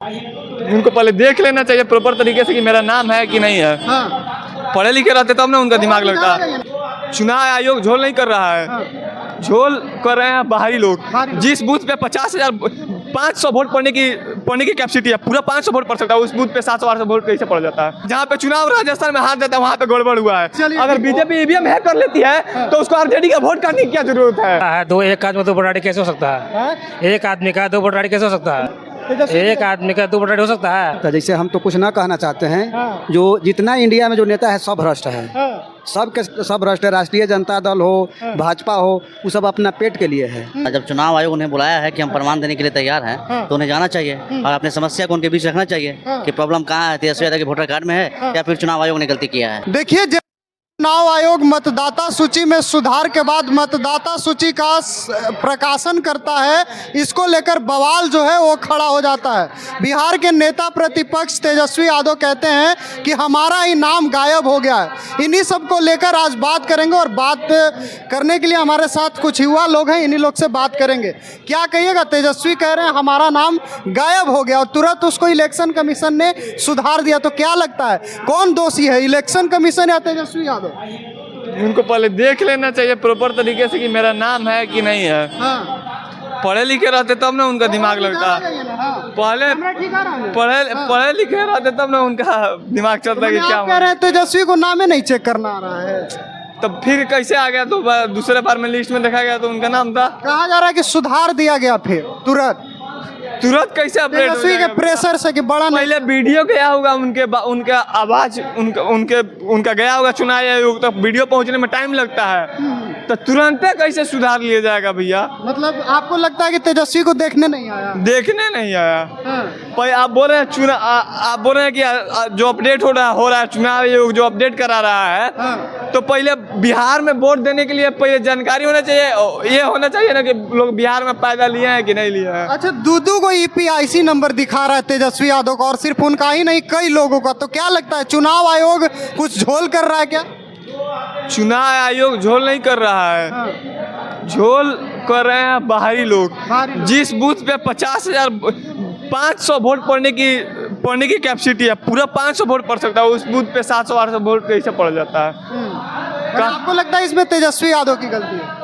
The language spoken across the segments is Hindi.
उनको पहले देख लेना चाहिए प्रॉपर तरीके से कि मेरा नाम है कि नहीं है। हाँ। पढ़े लिखे रहते तब ना उनका दिमाग लगता है। चुनाव आयोग झोल नहीं कर रहा है, झोल कर रहे हैं बाहरी लोग। जिस बूथ पे 500 वोट पड़ने की कैपेसिटी है, पूरा 500 वोट पड़ सकता है, उस बूथ पे 700-800 वोट कैसे पड़ जाता है? जहाँ पे चुनाव राजस्थान में हार जाता है वहाँ पे गड़बड़ हुआ है। अगर बीजेपी ईवीएम हैक कर लेती है तो उसको आरजेडी का वोट काटने की क्या जरूरत है? एक आदमी दो वोट कैसे हो सकता है? एक आदमी का दो वोट कैसे हो सकता है? एक आदमी का दो वोट हो सकता है? तो जैसे हम तो कुछ ना कहना चाहते हैं, जो जितना इंडिया में जो नेता है सब भ्रष्ट है, सब भ्रष्ट है। राष्ट्रीय जनता दल हो, भाजपा हो, वो सब अपना पेट के लिए है। जब चुनाव आयोग उन्हें बुलाया है कि हम प्रमाण देने के लिए तैयार हैं, तो उन्हें जाना चाहिए और अपने समस्या को उनके बीच रखना चाहिए कि प्रॉब्लम कहाँ है, तेजस्वी यादव के वोटर कार्ड में है या फिर चुनाव आयोग ने गलती किया है। देखिए, चुनाव आयोग मतदाता सूची में सुधार के बाद मतदाता सूची का प्रकाशन करता है, इसको लेकर बवाल जो है वो खड़ा हो जाता है। बिहार के नेता प्रतिपक्ष तेजस्वी यादव कहते हैं कि हमारा ही नाम गायब हो गया है। इन्हीं सब को लेकर आज बात करेंगे और बात करने के लिए हमारे साथ कुछ युवा लोग हैं, इन्हीं लोग से बात करेंगे। क्या कहिएगा? तेजस्वी कह रहे हैं हमारा नाम गायब हो गया और तुरंत उसको इलेक्शन कमीशन ने सुधार दिया, तो क्या लगता है कौन दोषी है, इलेक्शन कमीशन या तेजस्वी यादव? उनको पहले देख लेना चाहिए प्रॉपर तरीके से कि मेरा नाम है कि नहीं है। पढ़े लिखे रहते तब ना उनका दिमाग लगता है। पढ़े लिखे रहते तब ना उनका दिमाग चलता है कि क्या कह रहे हैं तेजस्वी को नाम ही नहीं चेक करना आ रहा है, तब फिर कैसे आ गया? तो दूसरे बार में लिस्ट में देखा गया तो उनका नाम था। कहा जा रहा है कि सुधार दिया गया, फिर तुरंत कैसे अपडेट हो तेजस्वी के प्रेशर से कि बड़ा पहले वीडियो गया होगा, उनका आवाज उनका गया होगा चुनाव आयोग तक, वीडियो पहुंचने में टाइम लगता है, तो तुरंत कैसे सुधार लिया जाएगा भैया? मतलब आपको लगता है कि तेजस्वी को देखने नहीं आया? देखने नहीं आया। भाई आप बोल रहे हैं आप बोल रहे हैं कि जो अपडेट हो रहा है चुनाव आयोग जो अपडेट करा रहा है, तो पहले बिहार में वोट देने के लिए पहले जानकारी होना चाहिए, ये होना चाहिए ना कि लोग बिहार में पैदा लिए हैं कि नहीं लिए हैं। अच्छा, दूधू को EPIC नंबर दिखा रहा है तेजस्वी यादव को, और सिर्फ उनका ही नहीं कई लोगों का, तो क्या लगता है चुनाव आयोग कुछ झोल कर रहा है क्या? चुनाव आयोग झोल नहीं कर रहा है, झोल कर रहे हैं बाहरी लोग। जिस बूथ पे 500 वोट पड़ने की कैपेसिटी है, पूरा 500 वोट पड़ सकता है, उस बूथ पे 700-800 वोट कैसे पड़ जाता है? आपको लगता है इसमें तेजस्वी यादव की गलती है?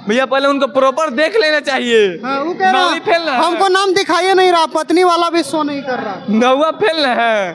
भैया पहले उनको प्रॉपर देख लेना चाहिए। वो कह रहा है हमको नाम दिखाई नहीं रहा, पत्नी वाला भी शो नहीं कर रहा, नौवा फेल है,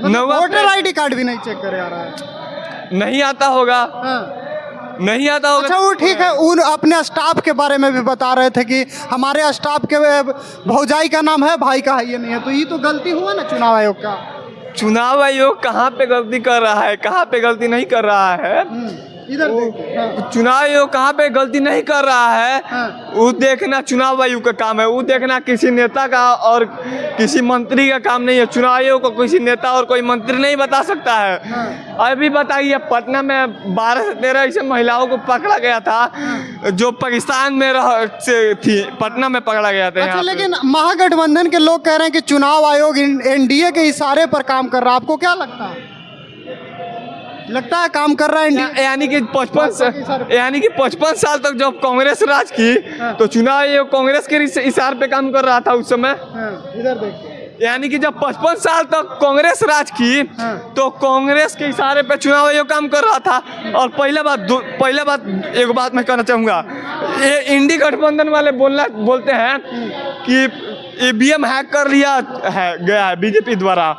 वोटर ID कार्ड भी नहीं चेक करे आ रहा है, नहीं आता होगा। नहीं आता होगा। अच्छा, वो ठीक है। उन अपने स्टाफ के बारे में भी बता रहे थे कि हमारे स्टाफ के भौजाई का नाम है, भाई का है ये नहीं है, तो ये तो गलती हुआ ना चुनाव आयोग का। चुनाव आयोग कहाँ पे गलती कर रहा है, कहाँ पे गलती नहीं कर रहा है? इधर चुनाव आयोग कहाँ पे गलती नहीं कर रहा है, वो देखना चुनाव आयोग का काम है, वो देखना किसी नेता का और किसी मंत्री का काम नहीं है। चुनाव आयोग को किसी नेता और कोई मंत्री नहीं बता सकता है। अभी बताइए, पटना में 12 से 13 ऐसे महिलाओं को पकड़ा गया था जो पाकिस्तान में थी, पटना में पकड़ा गया था। अच्छा, लेकिन महागठबंधन के लोग कह रहे हैं कि चुनाव आयोग NDA के इशारे पर काम कर रहा है, आपको क्या लगता है काम कर रहा है? यानी कि 55 साल तक जब कांग्रेस राज की तो चुनाव आयोग कांग्रेस के इशारे पे काम कर रहा था उस समय। इधर देखिए, यानी कि जब 55 साल तक कांग्रेस राज की तो कांग्रेस के इशारे पे चुनाव आयोग काम कर रहा था। और पहला बात एक बात मैं कहना चाहूँगा, ये इंडी गठबंधन वाले बोलते हैं कि EVM हैक कर लिया गया है बीजेपी द्वारा,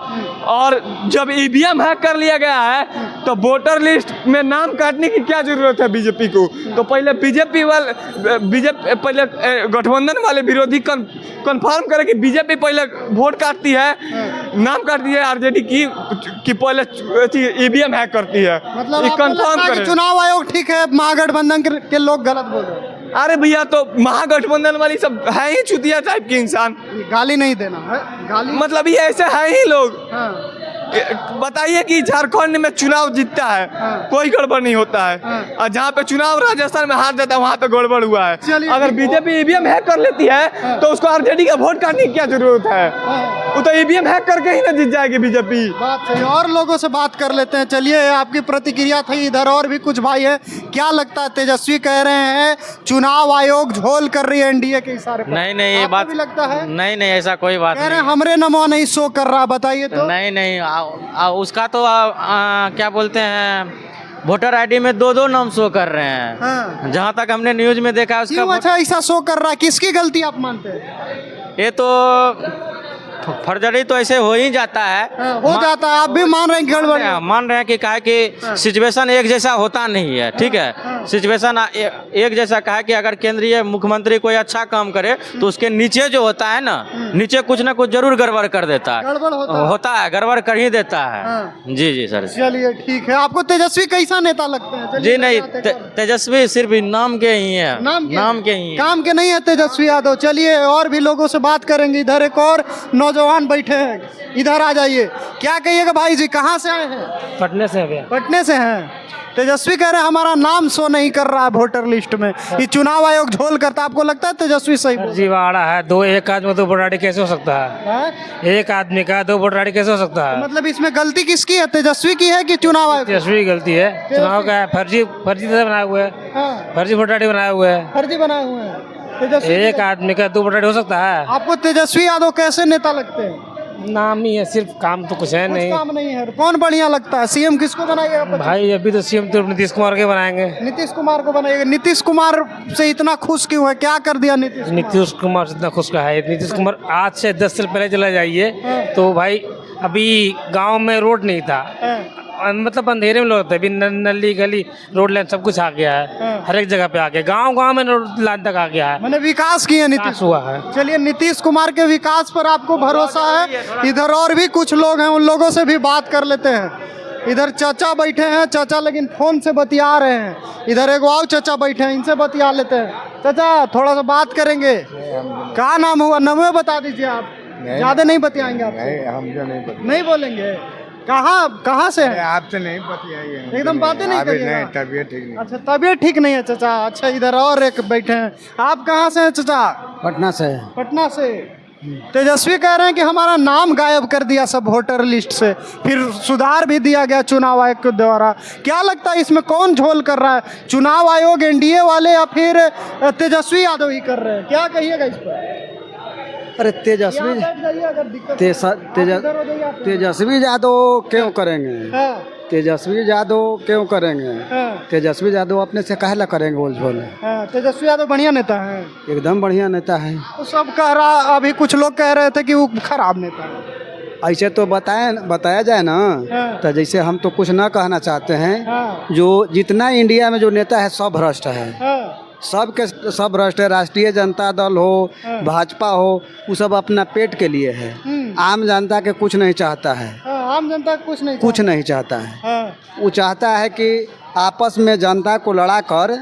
और जब EVM हैक कर लिया गया है तो वोटर लिस्ट में नाम काटने की क्या जरूरत है बीजेपी को? तो पहले बीजेपी पहले गठबंधन वाले विरोधी कंफर्म करे कि बीजेपी पहले वोट काटती है, नाम काटती है आरजेडी की पहले EVM हैक करती है। मतलब कंफर्म करे। चुनाव आयोग ठीक है, महागठबंधन के लोग गलत बोल रहे हैं। अरे भैया, तो महागठबंधन वाली सब है ही चुतिया टाइप के इंसान, गाली नहीं देना है, गाली मतलब ये ऐसे है ही लोग। बताइए कि झारखंड में चुनाव जीतता है, कोई गड़बड़ नहीं होता है, और जहाँ पे चुनाव राजस्थान में हार जाता है वहाँ पे गड़बड़ हुआ है। चलिए, अगर बीजेपी ईवीएम हैक कर लेती है तो उसको आरजेडी का वोट काटने की क्या जरूरत है? वो तो ईवीएम हैक करके ही ना जीत जाएगी बीजेपी। बात सही। और लोगों से बात कर लेते हैं। चलिए, आपकी प्रतिक्रिया थी। इधर और भी कुछ भाई है, क्या लगता है? तेजस्वी कह रहे हैं चुनाव आयोग झोल कर रही है एनडीए के इशारे पर। नहीं ये आपको बात भी लगता है? नहीं ऐसा कोई बात कह रहे हैं नहीं। हमरे नमो नहीं शो कर रहा, बताइए तो। नहीं उसका तो क्या बोलते हैं, वोटर आईडी में दो नाम शो कर रहे हैं। हाँ। जहाँ तक हमने न्यूज में देखा उसका क्यों अच्छा ऐसा शो कर रहा है? किसकी गलती आप मानते हैं? ये तो फर्जरी तो ऐसे हो ही जाता है। हो जाता है, आप भी मान रहे हैं गड़बड़ है? मान रहे हैं कि कहा कि सिचुएशन एक जैसा होता नहीं है, ठीक है। सिचुएशन एक जैसा कहा कि अगर केंद्रीय मुख्यमंत्री कोई अच्छा काम करे तो उसके नीचे जो होता है ना, नीचे कुछ ना कुछ जरूर गड़बड़ कर देता है। गड़बड़ होता है। गड़बड़ कर ही देता है। हाँ। जी सर। चलिए ठीक है। आपको तेजस्वी कैसा नेता लगते हैं? चलिए जी नहीं, बताते हैं। तेजस्वी सिर्फ नाम के ही है। नाम के ही है। काम के नहीं है तेजस्वी यादव। चलिए और भी लोगों से बात करेंगे। इधर एक और नौजवान बैठे हैं, इधर आ जाइए। क्या कहिएगा भाई जी, कहाँ से आए हैं? पटने से भैया। पटने से हैं। तेजस्वी कह रहे हैं हमारा नाम शो नहीं कर रहा है वोटर लिस्ट में, ये चुनाव आयोग झोल करता है। आपको लगता है तेजस्वी सही बोल फर्जीवाड़ा है। एक आदमी दो वोटर आईडी कैसे हो सकता है? रहा है? एक आदमी का दो वोटर आईडी कैसे हो सकता है? मतलब इसमें गलती किसकी है? तेजस्वी की है कि चुनाव आयोग? तेजस्वी की गलती है। चुनाव का है, फर्जी से बनाए हुए है, हाँ, फर्जी वोटर आईडी बनाए हुए है। फर्जी बनाए हुए हैं। तेजस्वी एक आदमी का दो वोटर आईडी हो सकता है? आपको तेजस्वी यादव कैसे नेता लगते हैं? नाम ही है सिर्फ, काम तो कुछ है कुछ नहीं। काम नहीं है। कौन बढ़िया लगता है? सीएम किसको बनाइएगा? भाई अभी तो सीएम तो नीतीश कुमार के बनाएंगे। नीतीश कुमार को बनाइएगा। नीतीश कुमार से इतना खुश क्यों है? क्या कर दिया नीतीश कुमार से इतना खुश का है? नीतीश कुमार आज से 10 साल पहले चला जाइए तो भाई अभी गांव में रोड नहीं था, मतलब अंधेरे में लोग थे। अभी नली गली रोड लाइन सब कुछ आ गया है, हर एक जगह पे आ गया। गांव में रोड लाइन तक आ गया है, मैंने विकास किया नीतीश विकास हुआ है। चलिए, नीतीश कुमार के विकास पर आपको भरोसा है? इधर और भी कुछ लोग हैं, उन लोगों से भी बात कर लेते हैं। इधर चाचा बैठे हैं, चाचा लेकिन फोन से बतिया रहे हैं। इधर एक और चाचा बैठे हैं, इनसे बतिया लेते हैं। चाचा थोड़ा सा बात करेंगे। क्या नाम हुआ? नमो बता दीजिए आप। ज्यादा नहीं बतियाएंगे आप? नहीं बोलेंगे? कहाँ से हैं? आपसे नहीं बतियाइए, एकदम बातें नहीं करिएगा। तबीयत ठीक नहीं। अच्छा, तबीयत ठीक नहीं है चाचा। अच्छा, इधर और एक बैठे हैं। आप कहाँ से हैं चाचा? पटना से। पटना से। तेजस्वी कह रहे हैं कि हमारा नाम गायब कर दिया सब वोटर लिस्ट से, फिर सुधार भी दिया गया चुनाव आयोग के द्वारा। क्या लगता है इसमें कौन झोल कर रहा है? चुनाव आयोग, एनडीए वाले, या फिर तेजस्वी यादव ही कर रहे हैं? क्या कहिएगा इस पर? अरे तेजस्वी तेजस्वी यादव क्यों करेंगे? तेजस्वी यादव क्यों करेंगे? तेजस्वी यादव अपने से काहे ला करेंगे बोल झोल? तेजस्वी यादव बढ़िया नेता है, एकदम बढ़िया नेता है। तो सब कह रहा, अभी कुछ लोग कह रहे थे कि वो खराब नेता है। ऐसे तो बताया जाए ना, तो जैसे हम तो कुछ ना कहना चाहते हैं। जो जितना इंडिया में जो नेता है सब भ्रष्ट है, सब भ्रष्ट है। राष्ट्रीय जनता दल हो, भाजपा हो, वो सब अपना पेट के लिए है। आम जनता के कुछ नहीं चाहता है। आम जनता कुछ नहीं चाहता है। वो चाहता है कि आपस में जनता को लड़ा कर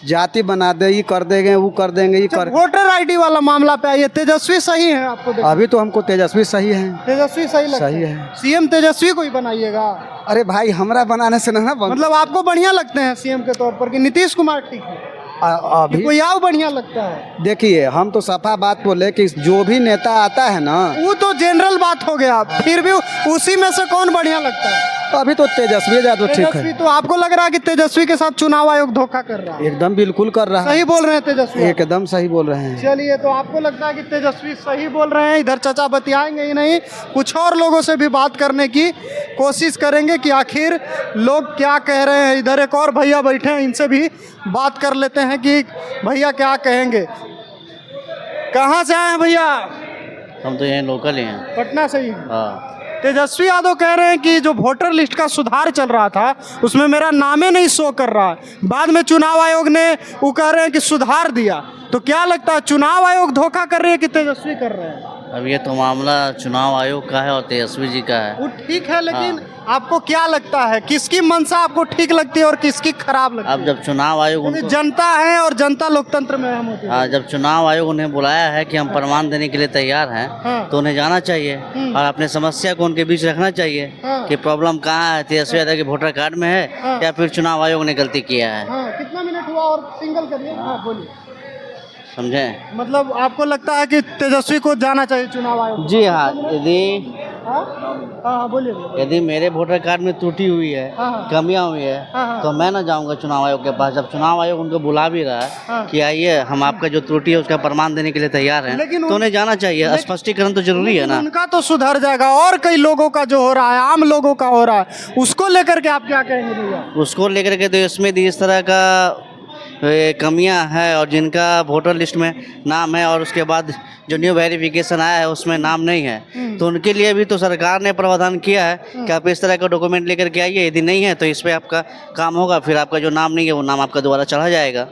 जाति बना दे, ये कर देंगे, वो कर देंगे, ये कर। वोटर आईडी वाला मामला पे आइए, तेजस्वी सही है आपको? अभी तो हमको तेजस्वी सही है। तेजस्वी सही लगता सही है। सीएम तेजस्वी को ही बनाइएगा? अरे भाई, हमरा बनाने से ना मतलब आपको बढ़िया लगते हैं सीएम के तौर पर कि नीतीश कुमार ठीक है? अभी कोई और बढ़िया लगता है? देखिए, हम तो सफा बात बोले कि जो भी नेता आता है ना, वो तो जनरल बात हो गया, फिर भी उसी में से कौन बढ़िया लगता है? अभी तो तेजस्वी यादव ठीक है। तो आपको लग रहा है कि तेजस्वी के साथ चुनाव आयोग धोखा कर रहा है? एकदम बिल्कुल कर रहा है। सही बोल रहे हैं तेजस्वी? एकदम सही बोल रहे हैं। चलिए, तो आपको लगता है कि तेजस्वी सही बोल रहे हैं? इधर चाचा बतियाएंगे ही नहीं, कुछ और लोगों से भी बात करने की कोशिश करेंगे कि आखिर लोग क्या कह रहे हैं। इधर एक और भैया बैठे हैं, इनसे भी बात कर लेते हैं कि भैया क्या कहेंगे। कहाँ से आए हैं भैया? हम तो यहाँ लोकल ही हैं। पटना से ही। हाँ। तेजस्वी यादव कह रहे हैं कि जो वोटर लिस्ट का सुधार चल रहा था उसमें मेरा नामे नहीं शो कर रहा, बाद में चुनाव आयोग ने वो कह रहे हैं कि सुधार दिया। तो क्या लगता है, चुनाव आयोग धोखा कर रही है कि तेजस्वी कर रहे हैं? अब ये तो मामला चुनाव आयोग का है और तेजस्वी जी का है। वो ठीक है, लेकिन आपको क्या लगता है किसकी मंशा आपको ठीक लगती है और किसकी खराब लगती अब है? जब चुनाव आयोग क्योंकि उनको जनता है और जनता लोकतंत्र में अहम होती है। हाँ, जब चुनाव आयोग उन्हें बुलाया है कि हम प्रमाण देने के लिए तैयार हैं, हाँ। तो उन्हें जाना चाहिए और अपने समस्या को उनके बीच रखना चाहिए हाँ। कि प्रॉब्लम कहाँ है, तेजस्वी यादव के वोटर कार्ड में है हाँ। या फिर चुनाव आयोग ने गलती किया है। हाँ, कितना मिनट हुआ और सिंगल करिए। हाँ बोलिए। समझे? मतलब आपको लगता है कि तेजस्वी को जाना चाहिए चुनाव आयोग? जी हाँ, यदि हाँ हाँ बोलिए बोलिए। यदि मेरे वोटर कार्ड में त्रुटि हुई है, हाँ। कमियां हुई है, हाँ। तो मैं ना जाऊंगा चुनाव आयोग के पास। जब चुनाव आयोग उनको बुला भी रहा हाँ। है कि आइए हम आपका जो त्रुटि है उसका प्रमाण देने के लिए तैयार हैं, लेकिन तो उन्हें जाना चाहिए। स्पष्टीकरण तो जरूरी है ना। उनका तो सुधर जाएगा, और कई लोगों का जो हो रहा है, आम लोगों का हो रहा है, उसको लेकर के आप क्या कहेंगे भैया? उसको लेकर के तो इसमें भी इस तरह का कमियां है, और जिनका वोटर लिस्ट में नाम है और उसके बाद जो न्यू वेरिफिकेशन आया है उसमें नाम नहीं है, तो उनके लिए भी तो सरकार ने प्रावधान किया है कि आप इस तरह का डॉक्यूमेंट लेकर के आइए। यदि नहीं है तो इस पर आपका काम होगा, फिर आपका जो नाम नहीं है वो नाम आपका दोबारा चढ़ा जाएगा।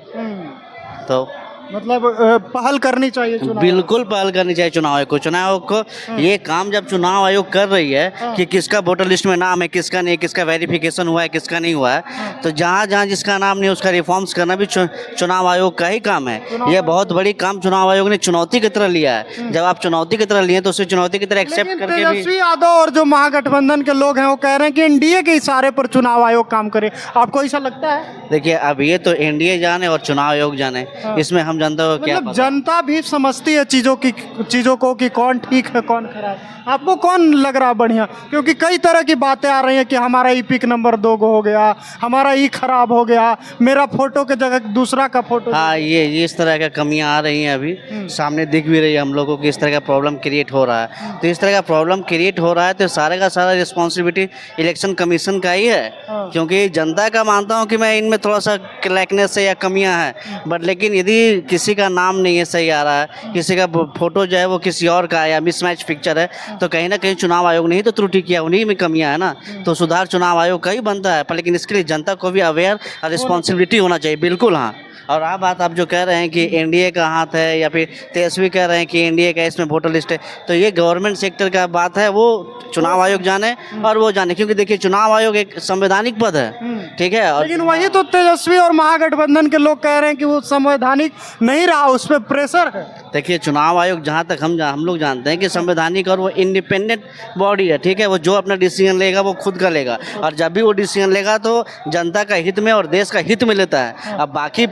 तो मतलब पहल करनी चाहिए चुनाव। बिल्कुल पहल करनी चाहिए चुनाव आयोग को। चुनाव आयोग को ये काम जब चुनाव आयोग कर रही है कि किसका वोटर लिस्ट में नाम है, किसका नहीं, किसका वेरिफिकेशन हुआ है, किसका नहीं हुआ है, तो जहाँ जहाँ जिसका नाम नहीं है उसका रिफॉर्म्स करना भी चुनाव आयोग का ही काम है। ये बहुत बड़ी काम चुनाव आयोग ने चुनौती की तरह लिया है। जब आप चुनौती की तरह लिए तो उसे चुनौती की तरह एक्सेप्ट लेकिन करके भी। तेजस्वी यादव और जो महागठबंधन के लोग हैं वो कह रहे हैं कि एनडीए के इशारे पर चुनाव आयोग काम करे। आपको ऐसा लगता है? देखिए, अब ये तो एनडीए जाने और चुनाव आयोग जाने, इसमें हम जनता को क्या मतलब पता। जनता भी समझती है चीजों को कि कौन ठीक है कौन खराब। आपको कौन लग रहा बढ़िया? क्योंकि कई तरह की बातें आ रही हैं कि हमारा ई पिक नंबर 2 हो गया, हमारा ई खराब हो गया, मेरा फोटो के जगह दूसरा का फोटो। हाँ, ये इस तरह का कमियां आ रही हैं अभी सामने दिख भी रही है हम लोगों को कि इस तरह का प्रॉब्लम क्रिएट हो रहा है। तो इस तरह का प्रॉब्लम क्रिएट हो रहा है तो सारे का सारा रिस्पॉन्सिबिलिटी इलेक्शन कमीशन का ही है, क्योंकि जनता का मानता हूँ कि मैं इनमें थोड़ा सा लैकनेस है या कमियां हैं, बट लेकिन यदि किसी का नाम नहीं है सही आ रहा है, किसी का फोटो जो है वो किसी और का है या मिसमैच पिक्चर है, तो कहीं ना कहीं चुनाव आयोग ने ही तो त्रुटि किया, उन्हीं में कमियां है ना। तो सुधार चुनाव आयोग का ही बनता है, पर लेकिन इसके लिए जनता को भी अवेयर और रिस्पॉन्सिबिलिटी होना चाहिए। बिल्कुल हाँ। और आप जो कह रहे हैं कि एनडीए का हाथ है या फिर तेजस्वी कह रहे हैं कि एनडीए का इसमें वोटर लिस्ट है, तो ये गवर्नमेंट सेक्टर का बात है, वो चुनाव आयोग जाने और वो जाने, क्योंकि देखिए चुनाव आयोग एक संवैधानिक पद है, ठीक है। और लेकिन वही तो तेजस्वी और महागठबंधन के लोग कह रहे हैं कि वो संवैधानिक नहीं रहा, उस पर प्रेशर है। देखिए, चुनाव आयोग जहाँ तक हम लोग जानते हैं कि संवैधानिक और वो इंडिपेंडेंट बॉडी है, ठीक है। वो जो अपना डिसीजन लेगा वो खुद का लेगा, और जब भी वो डिसीजन लेगा तो जनता का हित में और देश का हित में लेता है। अब बाकी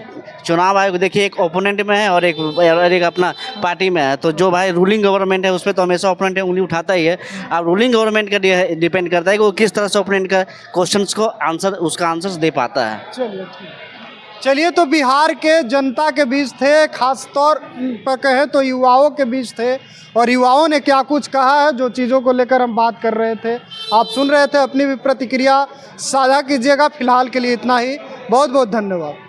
चुनाव आयोग देखिए एक ओपोनेंट में है और एक अपना पार्टी में है, तो जो भाई रूलिंग गवर्नमेंट है उस पर तो हमेशा ओपोनेंट उंगली उठाता ही है। अब रूलिंग गवर्नमेंट का डिपेंड करता है कि वो किस तरह से ओपोनेंट का क्वेश्चंस को उसका आंसर्स दे पाता है। चलिए, तो बिहार के जनता के बीच थे, खास तौर पर कहें तो युवाओं के बीच थे, और युवाओं ने क्या कुछ कहा है, जो चीज़ों को लेकर हम बात कर रहे थे, आप सुन रहे थे। अपनी भी प्रतिक्रिया साझा कीजिएगा। फिलहाल के लिए इतना ही। बहुत बहुत धन्यवाद।